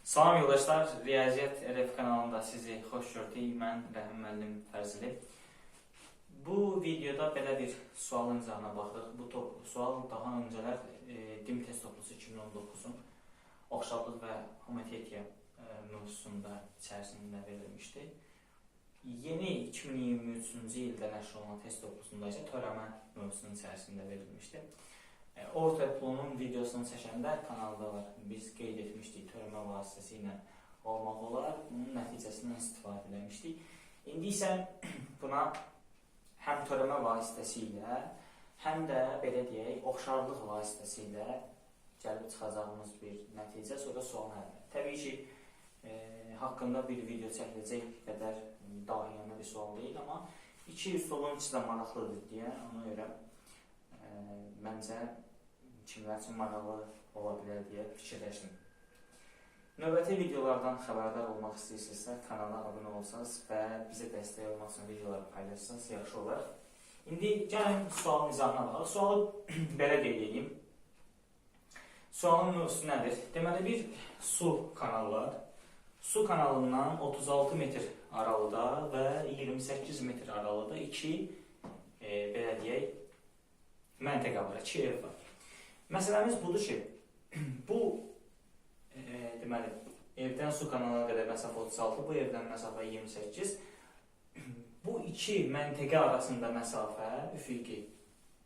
Salam yoldaşlar, Riyaziyyat RF kanalında sizi xoş gördük. Mən Rəhim müəllim Fərzili. Bu videoda belə bir sualın izahına baxırıq. Bu sual daha öncələr DİM test toplusu 2019-un oxşarlıq və homoteoriya mövzusunda içərisində verilmişdi. Yeni 2023-cü ildə nəşr olunan test toplusunda isə törəmə mövzusunun içərisində verilmişdi. Orta plonun videosunu çəkəndə kanalda var. Biz qeyd etmişdik, törəmə vasitəsilə olmaq olar. Bunun nəticəsindən istifadə etmişdik. İndi isə buna həm törəmə vasitəsilə, həm də belə deyək, oxşarlıq vasitəsilə gəlib çıxacağımız bir nəticə, sonra sual həlli. Təbii ki, haqqında bir video çəkiləcək qədər dahiyana bir sual deyil, amma iki üsulun ikisi də maraqlıdır deyə, ona görə məncə kimlər üçün maraqlı ola bilər deyə fikirləşdim. Növbəti videolardan xəbərdar olmaq istəyirsinizsə, kanala abunə olsanız və bizə dəstək olmaq üçün videoları paylaşsanız yaxşı olar. İndi gəlin sualın izahına baxaq. Sualı belə qeyd edeyim. Sualın mövzusu nədir? Deməli, bir su kanalı var. Su kanalından 36 metr aralıda və 28 metr aralıda iki belə deyək, məntəqə var, iki ev var. Məsələmiz budur ki, bu deməli, evdən su kanalına qədər məsafə 36, bu evdən məsafə 28. Bu iki məntəqə arasında məsafə üfüqi,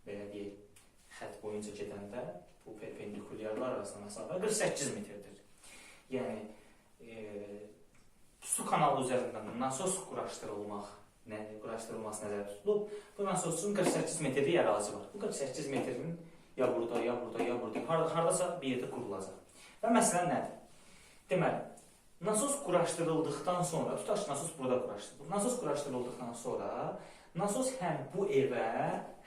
belə deyək, xət boyunca gedəndə, bu perpendikulyarlar arasında məsafə 48 metrdir. Yəni, su kanalı üzərindən nasos quraşdırılması nəzərdə tutulub. Bu nasosun 48 metrlik ərazi var. Bu 48 metrin ya burada, ya burada, ya burada, haradasa bir yerdə qurulacaq. Və məsələn nədir? Deməli, nasos quraşdırıldıqdan sonra, tutaq ki, nasos burada quraşdırılır. Nasos quraşdırıldıqdan sonra, nasos həm bu evə,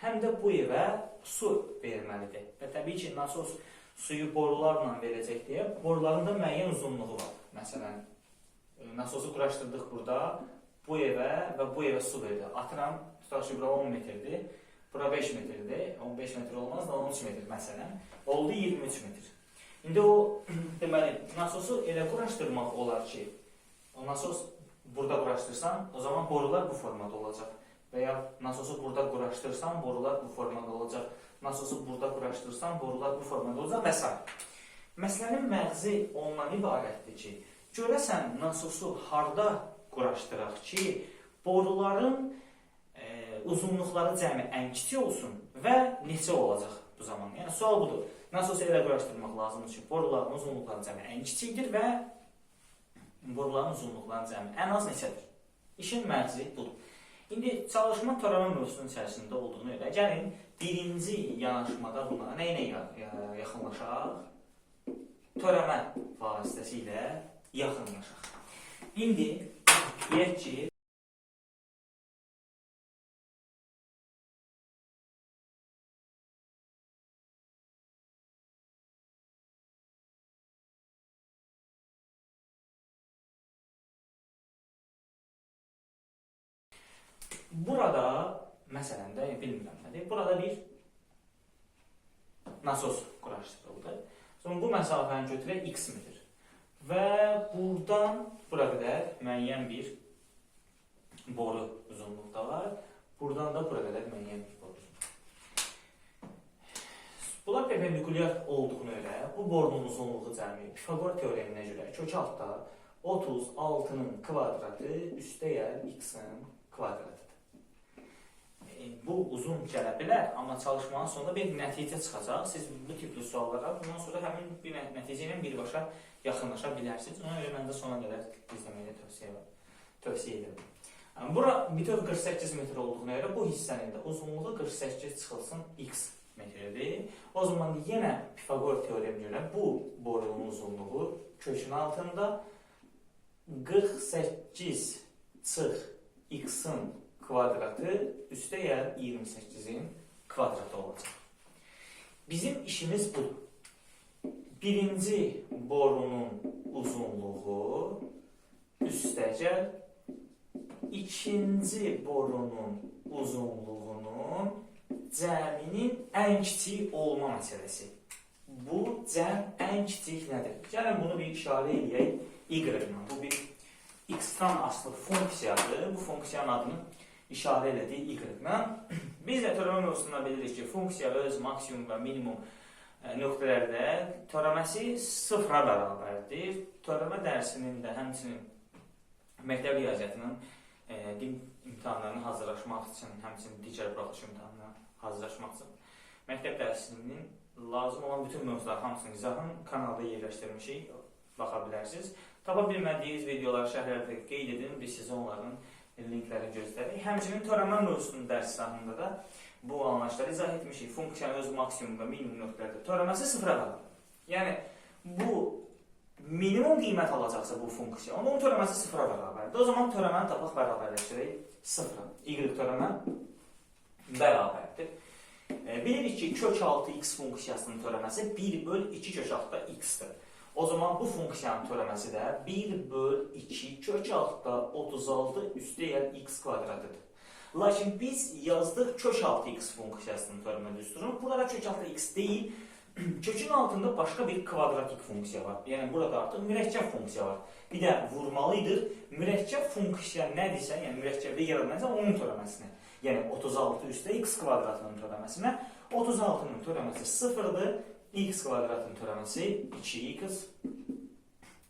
həm də bu evə su verməlidir. Və təbii ki, nasos suyu borularla verəcək deyə, boruların da müəyyən uzunluğu var. Məsələn, nasosu quraşdırdıq burada, bu evə və bu evə su verir. Atıram, tutaq ki, bura 10 metrdir, bura 5 metrdir, 15 metr olmaz da 13 metr məsələn, oldu 23 metr. İndi o, deməli, nasosu elə quraşdırmaq olar ki, o nasos burada quraşdırsan, o zaman borular bu formada olacaq. Və ya nasosu burada quraşdırsan, borular bu formada olacaq. Nasosu burada quraşdırsan, borular bu formada olacaq və s. Məsələnin məğzi ondan ibarətdir ki, görəsən nasosu harda quraşdıraq ki, boruların uzunluqları cəmi ən kiçik olsun və neçə olacaq bu zaman? Yəni, sual budur. Nasosu elə quraşdırmaq lazımdır ki, boruların uzunluqları cəmi ən kiçikdir və boruların uzunluqları cəmi ən az neçədir? İşin məğzi budur. İndi çalışma törəmə mövzusunun içərisində olduğunu görə, gəlin birinci yanaşmada buna nə ilə yaxınlaşaq? Törəmə vasitəsilə yaxınlaşaq. İndi deyək ki, burada, məsələn də, bilmirəm nədir, burada bir nasos quraşdırıldı. Sonra bu məsafəni götürək x metr. Və buradan bura qədər müəyyən bir boru uzunluqda var. Buradan da bura qədər müəyyən bir boru uzunluqda. Bunlar perpendikulyar olduğuna görə, bu borunun uzunluğu cəmi Pifagor teoreminə görə kök altda 36-nın kvadratı üstəyər x-in kvadratıdır. Bu uzun gələ bilər, amma çalışmanın sonunda bir nəticə çıxacaq. Siz bu tipli suallara bundan sonra həmin bir nəticə ilə birbaşa yaxınlaşa bilərsiniz. Ona görə məndə sona qədər izləməyə tövsiyə edirəm. Bura bütöv 48 metr olduğuna görə bu hissənin də uzunluğu 48 çıxılsın x metrdir. O zaman yenə Pifagor teoreminə görə bu borunun uzunluğu kökün altında 48 çıx x-in kvadratı üstəyər 28-in kvadratı olacaq. Bizim işimiz budur. Birinci borunun uzunluğu üstəcər ikinci borunun uzunluğunun cəminin ən kiçik olma məsələsi. bu cəm ən kiçik nədir? Gəlin bunu bir işarə eləyək y-la. Bu bir x-dan asılı funksiyadır. Bu funksiyanın adını işarə elədik y-la. Biz də törəmə mövzusunda bilirik ki, funksiya öz maksimum və minimum nöqtələrdə törəməsi sıfıra bərabərdir. Törəmə dərsinin də həmçinin məktəb riyaziyyatının din imtahanlarına hazırlaşmaq üçün, həmçinin digər buraxılış imtahanlarına hazırlaşmaq üçün məktəb dərsinin lazım olan bütün mövzular hamısını izahın kanalda yerləşdirmişik, baxa bilərsiniz. Tapa bilmədiyiniz videoları şərhlərdə qeyd edin, biz sizə onların linklərini göstərik. Həmçinin törəmə mövzusunun dərs sahəsində də bu anlayışları izah etmişik. Funksiyanın öz maksimum və minimum nöqtələrdə törəməsi sıfıra bərabər. Yəni, bu minimum qiymət alacaqsa bu funksiya, onun törəməsi sıfıra bərabərdir. O zaman törəməni tapaq bərabərləşdirək sıfıra. Y törəmə bərabərdir. Bilirik ki, kök altı x funksiyasının törəməsi 1/2 kök altıda x-dir. O zaman bu funksiyanın törəməsi də 1/2 kök altıda 36 üstəgəl x kvadratıdır. Lakin biz yazdıq kök altı x funksiyasının törəmə düsturunu. Burada kök altı x deyil, kökün altında başqa bir kvadratik funksiya var. Yəni, burada artıq mürəkkəb funksiya var. Bir də vurmalıdır. Mürəkkəb funksiya nədirsə, yəni mürəkkəbdə yer alınacaq onun törəməsinə. Yəni, 36 üstə x kvadratının törəməsinə. 36-nın törəməsi 0-dır. X kvadratının törəməsi 2x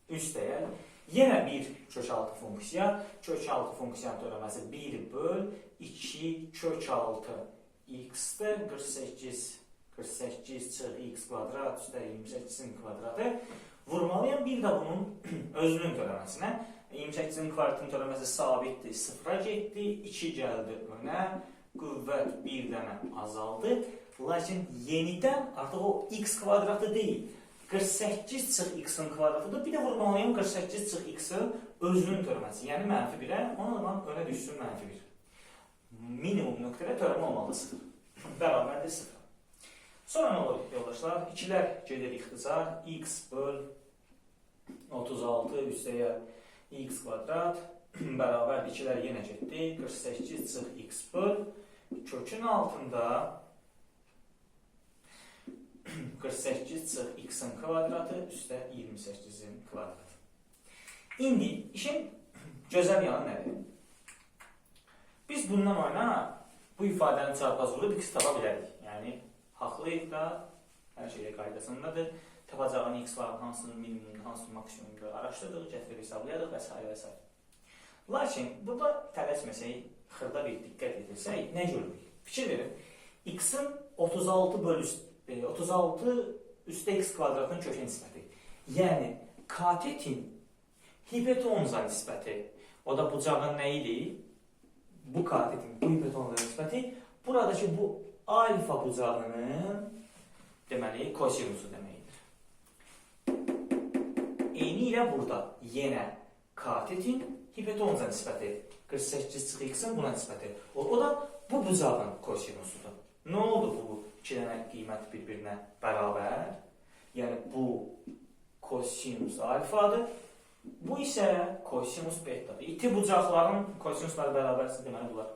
üstəgəl. Yenə bir kök altı funksiya. Kök altı funksiyanın törəməsi 1/2 kök altı x-dir. 48 çıx x kvadrat üstə 28-in kvadratı. Vurmalıyam bir də bunun özünün törəməsinə. 28-in kvadratının törəməsi sabitdir, sıfıra getdi, 2 gəldi önə, qüvvət bir dənə azaldı. Lakin yenidən artıq o x kvadratı deyil, 48 çıx x-in kvadratıdır. Bir də vurmalıyam 48 çıx x-in özünün törəməsi, yəni -1-ə, o zaman önə düşsün -1. Minimum nöqtədə törəmə olmalı 0. Bərabərdir 0. Sonra nə olur yoldaşlar? İkilər gedir ixtisar, x böl 36 üstəgəl x kvadrat bərabər 2-lər yenə getdi. 48 çıx x böl kökün altında 48 çıx x-in kvadratı üstə 28-in kvadratı. İndi işin gözəl yanı nədir? Biz bundan oyna bu ifadənin çarpazlığı x tapa bilərik. Yəni, haqlıyıq da hər şeylə qaydasındadır. Tapacağın x var, hansının minimumda, hansının maksimumda araşdırdıq, gətirib hesablayadıq və s. və s. Lakin, burada tələsməsək, xırda bir diqqət edirsək, nə görürük? Fikir verin, x-in 36 üstə x kvadratının kökə nisbəti. Yəni, katetin hipotenuza nisbəti, o da bucağın nə idi? Bu katetin, bu hipotenuza nisbəti, buradakı bu alfa bucağının deməli, kosinusu deməkdir. Eyni ilə burada yenə katetin hipotenuza nisbəti 48 çıx x-in buna nisbəti. O da bu bucağın kosinusudur. Nə oldu bu iki dənə qiymət bir-birinə bərabər? Yəni bu kosinus alfadır. Bu isə kosinus betadır. İti bucaqların kosinusları bərabərsə deməli bunlar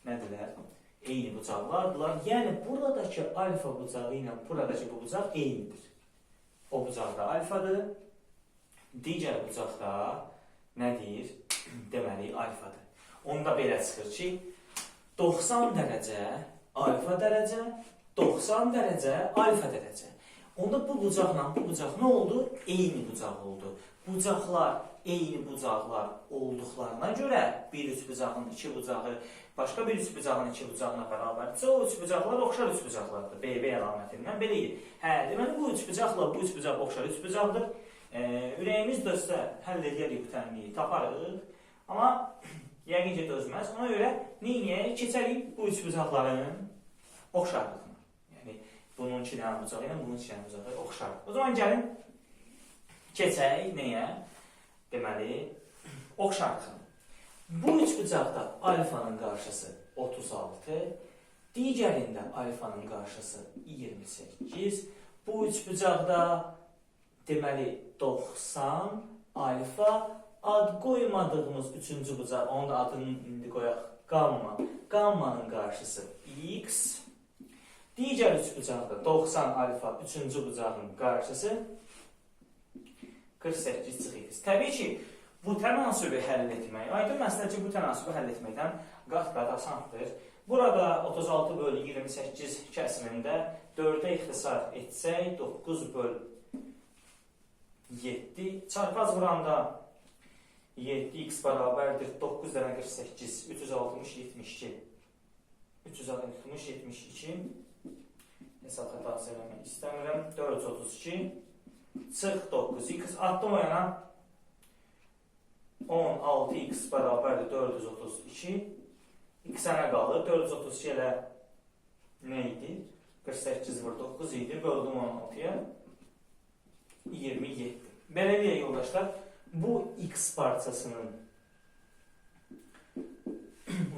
nədirlər? Eyni bucaqlardırlar. Yəni buradakı alfa bucağı ilə buradakı bu bucaq eynidir. O bucaq da alfadır. Digər bucaqda nədir? Deməli, alfadır. Onda belə çıxır ki, 90 dərəcə alfa dərəcə, 90 dərəcə alfa dərəcə. Onda bu bucaqla bu bucaq nə oldu? Eyni bucaq oldu. Bucaqlar eyni bucaqlar olduqlarına görə bir üç bucağın iki bucağı başqa bir üç bucağın iki bucağına bərabərdirsə, o üç bucaqlar oxşar üç bucaqlardır. BB əlamətindən belə idi. Deməli, bu üç bucaqla bu üç bucaq oxşar üç bucaqdır. Ürəyimiz dözsə, həll edərik bu tənliyi, taparıq. Amma yəqin ki, dözməz. Ona görə neyəyə keçərik bu üç bucaqların oxşarlığına. Yəni, bunun iki dənə bucağı ilə bunun iki dənə bucağı oxşar. O zaman gəlin, keçək nəyə? Deməli, oxşarlığına. Bu üç bucaqda alfanın qarşısı 36, digərində alfanın qarşısı 28. Bu üç bucaqda deməli 90, alfa, ad qoymadığımız üçüncü bucaq, onun da adını indi qoyaq, gamma. Gammanın qarşısı x, Digər üçbucaqda 90 alfa 3-cü bucağın qarşısı 48 çıx x. Təbii ki, bu tənasübü həll etmək, aydın məsələ ki, bu tənasübü həll etməkdən qat-qat asandır. Burada 36 bölü 28 kəsimində 4-ə ixtisar etsək, 9 bölü 7 çarpaz vuranda 7x bərabərdir 9 dənə 48, 360, 72. 360, 72. Hesab xətası eləmək istəmirəm. 432 çıx 9x. Atdım o yana 16x bərabərdir 432. X-ə nə qalır? 432 elə nə idi? 48 vur 9 idi. Böldüm 16-ya 27. Belə deyək yoldaşlar, bu x parçasının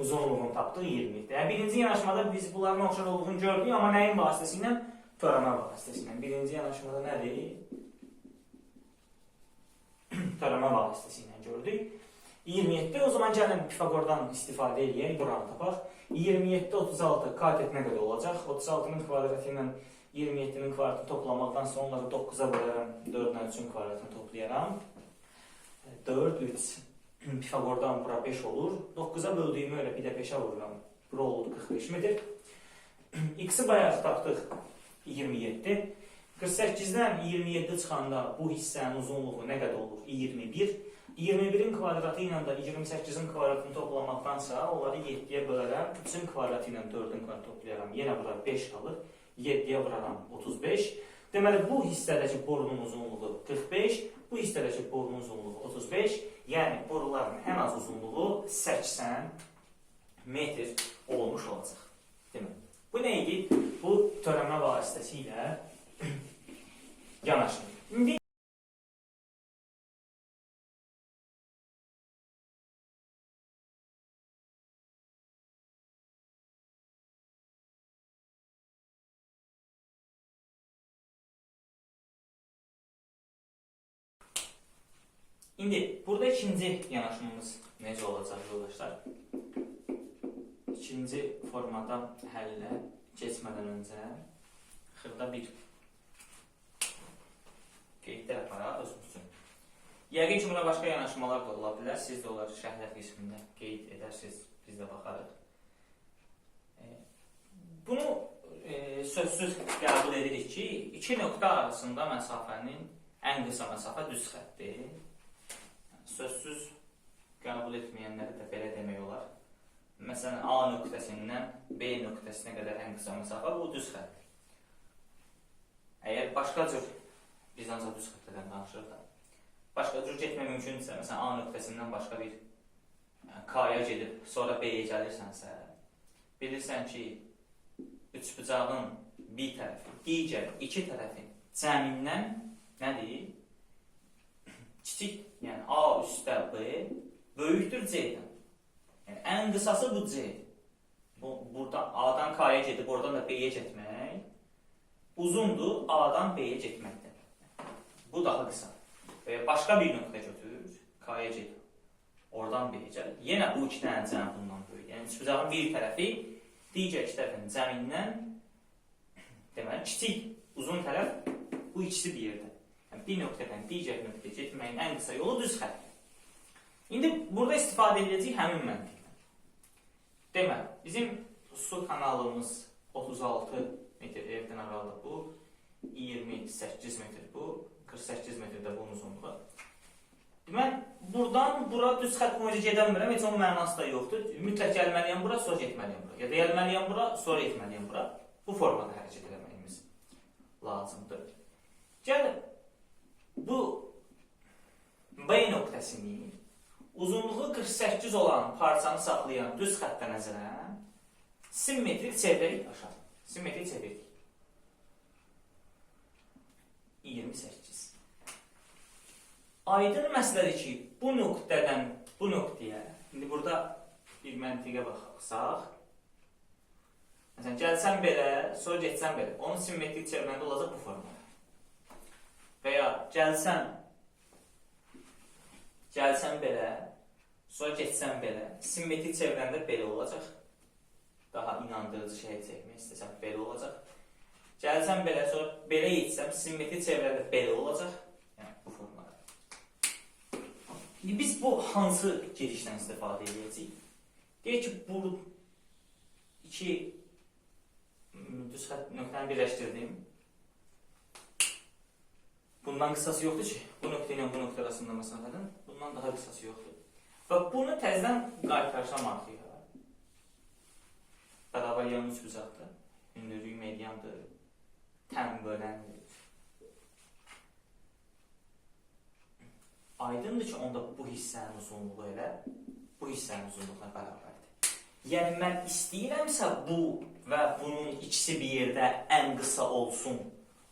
uzunluğunu tapdıq 20-dir. Yəni, birinci yanaşmada biz bunların oxşar olduğunu gördük, amma nəyin vasitəsilə? Törəmə vasitəsilə. Birinci yanaşmada nədir? Törəmə vasitəsilə gördük. 27. O zaman gəlin Pifagordan istifadə edək, buranı tapaq. 27, 36 katet nə qədər olacaq? 36-nın kvadratı ilə 27-nin kvadratını toplamaqdan sonra onları 9-a bölərəm, 4-dən 3-ün kvadratını toplayaram. 4, 3. Pifagordan bura 5 olur. 9-a böldüyümü öyle bir də 5-ə vururam. Bura oldu 45 metr. X-i bayaq tapdıq 27. 48-dən 27 çıxanda bu hissənin uzunluğu nə qədər olur? 21. 21-in kvadratı ilə də 28-in kvadratını toplamaqdansa onları 7-yə bölərəm. 3-ün kvadratı ilə 4-ün kvadratını toplayaram. Yenə bura 5 qalır. 7-yə vuraram 35. Deməli, bu hissədəki borunun uzunluğu 45. Bu hissədəki borunun uzunluğu 35. Yəni, boruların ən az uzunluğu 80 metr olmuş olacaq. Deməli, bu nə idi? Bu törəmə vasitəsilə yanaşır. İndi burada ikinci yanaşmamız necə olacaq yoldaşlar? İkinci formada həllə keçmədən öncə xırda bir qeydlər aparaq özümüz üçün. Yəqin ki, buna başqa yanaşmalar da ola bilər. Siz də onları şərhlər qismində qeyd edərsiniz, biz də baxarıq. Bunu sözsüz qəbul edirik ki, iki nöqtə arasında məsafənin ən qısa məsafə düz xətdir. Sözsüz qəbul etməyənləri də belə demək olar. Məsələn, A nöqtəsindən B nöqtəsinə qədər ən qısa məsafə bu düz xətdir. Əgər başqa cür, biz ancaq düz xətlərdən danışırıq da, başqa cür getmək mümkündürsə, məsələn, A nöqtəsindən başqa bir K-ya gedib, sonra B-yə gəlirsənsə, bilirsən ki, üçbucağın bir tərəfi, digər iki tərəfin cəmindən nədir? Kiçik, yəni A üstə B böyükdür C-dən. Yəni, ən qısası bu C-dir. Buradan A-dan K-ya gedib, oradan da B-yə getmək uzundur A-dan B-yə getməkdən. Bu daha qısa. Və başqa bir nöqtə götür, K-ya gedib, oradan B-yə gəlir. Yenə bu iki dənə cəm bundan böyük. Yəni, üçbucağın bir tərəfi digər iki tərəfin cəmindən deməli, kiçik, uzun tərəf bu ikisi bir yerdə. Bir nöqtədən digər nöqtəyə getməyin ən qısa yolu düz xətdir. İndi burada istifadə edəcəyik həmin məntiqdən. Deməli, bizim su kanalımız 36 metr evdən aralıdır bu, 28 metr bu, 48 metr də bunun uzunluğu. Deməli, buradan bura düz xət boyunca gedə bilmirəm, heç onun mənası da yoxdur. Mütləq gəlməliyəm bura, sonra getməliyəm bura. Ya da gəlməliyəm bura, sonra etməliyəm bura. Bu formada hərəkət eləməyimiz lazımdır. Gəlin. Bu B nöqtəsini uzunluğu 48 olan parçanı saxlayan düz xəttə nəzərən simmetrik çevirik aşağı. Simmetrik çevirik. 28. Aydın məsələdir ki, bu nöqtədən bu nöqtəyə, indi burada bir məntiqə baxsaq, məsələn, gəlsən belə, sonra getsən belə, onun simmetrik çevirəndə olacaq bu formada. Və ya gəlsən belə, sonra getsən belə, simmetrik çevirəndə belə olacaq. daha inandırıcı şey çəkmək istəsəm belə olacaq. Gəlsəm belə, sonra belə etsəm, simmetri çevrədə belə olacaq. Yəni, bu formada. Biz bu hansı gedişdən istifadə edəcəyik? Deyək ki, bu iki düz xətt nöqtəni birləşdirdim. Bundan qısası yoxdur ki, bu nöqtə ilə bu nöqtə arasında məsafədən bundan daha qısası yoxdur. Və bunu təzədən qaytarışlamaq bərabər yan üç bucaqdır. Hündürlük mediandır. Tən böləndir. Aydındır ki, onda bu hissənin uzunluğu elə bu hissənin uzunluğuna bərabərdir. Yəni, mən istəyirəmsə bu və bunun ikisi bir yerdə ən qısa olsun.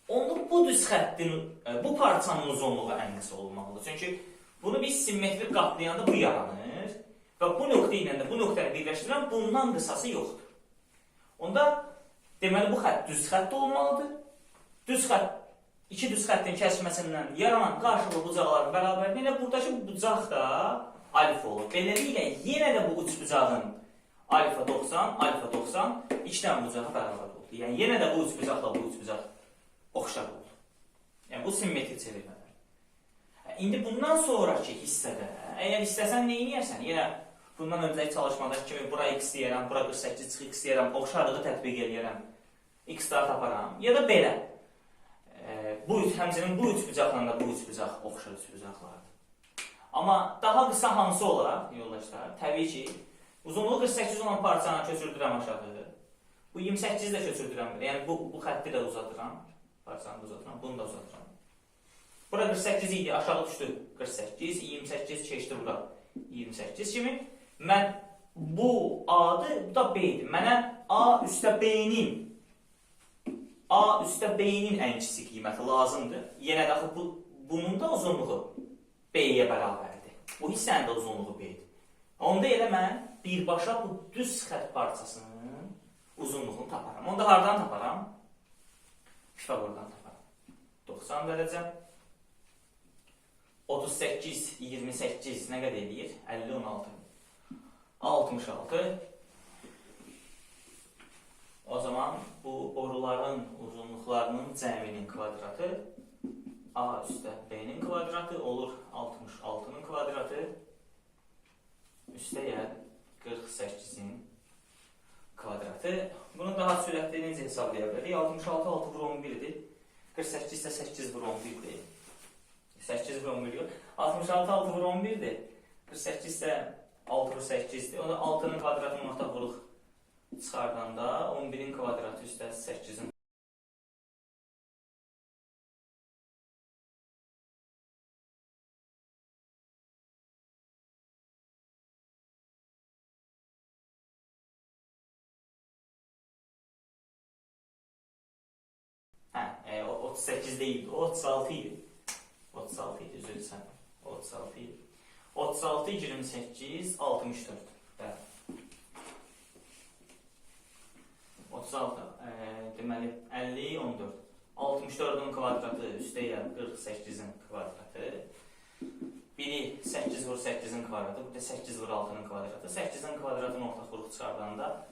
Onda bu düz xəttin, bu parçanın uzunluğu ən qısa olmalıdır. Çünki bunu biz simmetrik qatlayanda bu yaranır və bu nöqtə ilə də bu nöqtəni birləşdirən bundan qısası yoxdur. Onda deməli bu xətt düz xətt olmalıdır. Düz xətt, iki düz xəttin kəsməsindən yaranan qarşılıqlı bucaqların bərabərliyi ilə buradakı bucaq da alfa olur. Beləliklə yenə də bu uç bucağın alfa 90, alfa 90 iki dənə bucağa bərabər oldu. Yəni yenə də bu uç bucaqla bu uç bucaq oxşar oldu. Yəni bu simmetrik çevirmələr. İndi bundan sonraki hissədə, əgər istəsən nə edirsən? Yenə bundan öncəki çalışmadakı kimi bura x deyərəm, bura 48 çıx x deyərəm, oxşarlığı tətbiq edirəm, x-ları taparam. Ya da belə, həmçinin bu üç bucaqla da bu üç bucaq oxşar üç bucaqlardır. Amma daha qısa hansı olar, yoldaşlar? Təbii ki, uzunluğu 48 olan parçanı köçürdürəm aşağı. Bu 28-i də köçürdürəm. Yəni bu xətti də uzadıram. Parçanı da uzadıram, bunu da uzadıram. Bura 48 idi, aşağı düşdü 48, 28 keçdi bura 28 kimi. Mən bu A-dır, bu da B-dir. Mənə A üstə B-nin ən kiçik qiyməti lazımdır. Yenə də bunun da uzunluğu B-yə bərabərdir. Bu hissənin də uzunluğu B-dir. Onda elə mən birbaşa bu düz xətt parçasının uzunluğunu taparam. Onda hardan taparam? Pifaqordan taparam. 90 dərəcə. 38, 28 nə qədər edir? 50, 16. 66. O zaman bu boruların uzunluqlarının cəminin kvadratı A üstə B-nin kvadratı olur 66-nın kvadratı üstəyə 48-in kvadratı. Bunu daha sürətli necə hesablaya bilərik? 66 6 vur 11-dir. 48 isə 8 vur 11-dir. 8 vur 11 yox. 66 6 vur 11-dir. 48 isə 6 vur 8-dir. Onda 6-nın kvadratını orta vuruq çıxardanda 11-in kvadratı üstə 8-in Hə, 38 deyildi, 36 idi. 36 idi, üzr istəyirəm. 36 idi. 36, 28, 64. Bəli. 36, deməli 50, 14. 64-ün kvadratı üstəyə 48-in kvadratı. Biri 8 vur 8-in kvadratı, bu da 8 vur 6-nın kvadratı. 8-in kvadratını ortaq vuruq çıxardanda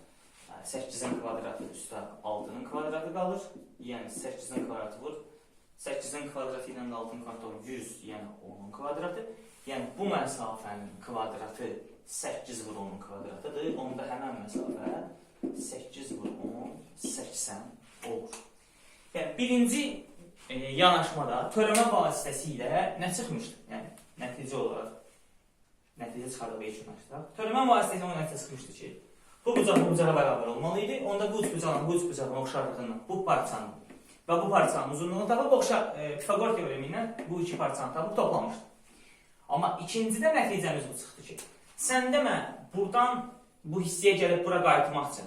8-in kvadratı üstə 6-nın kvadratı qalır. Yəni 8-in kvadratı vur. 8-in kvadratı ilə 6-nın kvadratı olur 100, yəni 10-un kvadratı. Yəni bu məsafənin kvadratı 8 vur 10-un kvadratıdır. Onda həmən məsafə 8 vur 10, 80 olur. Yəni birinci yanaşmada törəmə vasitəsilə nə çıxmışdı? Yəni nəticə olaraq nəticə çıxarıb yanaşdıq. Törəmə vasitəsilə o nəticə çıxmışdı ki, bu bucaq bu bucağa bərabər olmalı idi. Onda bu uc bucağın oxşarlığından bu parçanın və bu parçanın uzunluğunu tapıb Pifaqor teoremi ilə bu iki parçanı tapıb toplamışdı. Amma ikincidə nəticəmiz bu çıxdı ki, sən demə buradan bu hissəyə gəlib bura qayıtmaq üçün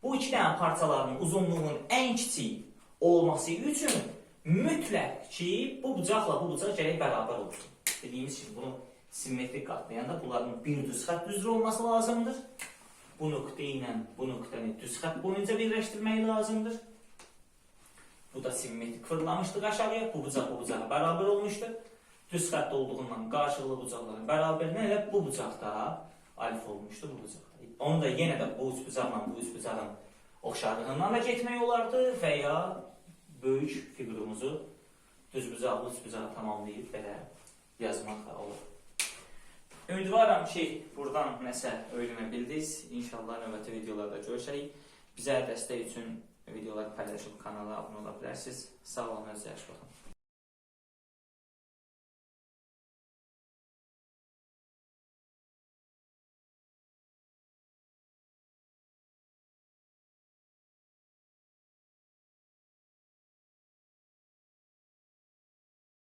bu iki dənə parçaların uzunluğunun ən kiçik olması üçün mütləq ki, bu bucaqla bu bucaq gərək bərabər olsun. Dediyimiz kimi bunu simmetrik qatlayanda bunların bir düz xətt düzlü olması lazımdır. Bu nöqtə ilə bu nöqtəni düz xətt boyunca birləşdirmək lazımdır. Bu da simmetrik fırlamışdıq aşağıya. Bu bucaq bu bucağa bərabər olmuşdur. Düz xətt olduğundan qarşılıqlı bucaqların bərabərinə elə bu bucaqda alif olmuşdu burcaqda. Onu da yenə də bu üçbucaqla bu üçbucağın oxşarlığından da getmək olardı və ya böyük fiqurumuzu düzbucaqlı üçbucağa tamamlayıb belə yazmaq da olur. Ümidvaram ki, buradan nəsə öyrənə bildiniz. İnşallah növbəti videolarda görüşək. Bizə dəstək üçün videoları paylaşıb kanala abunə ola bilərsiniz. Sağ olun, özünüzə yaxşı baxın.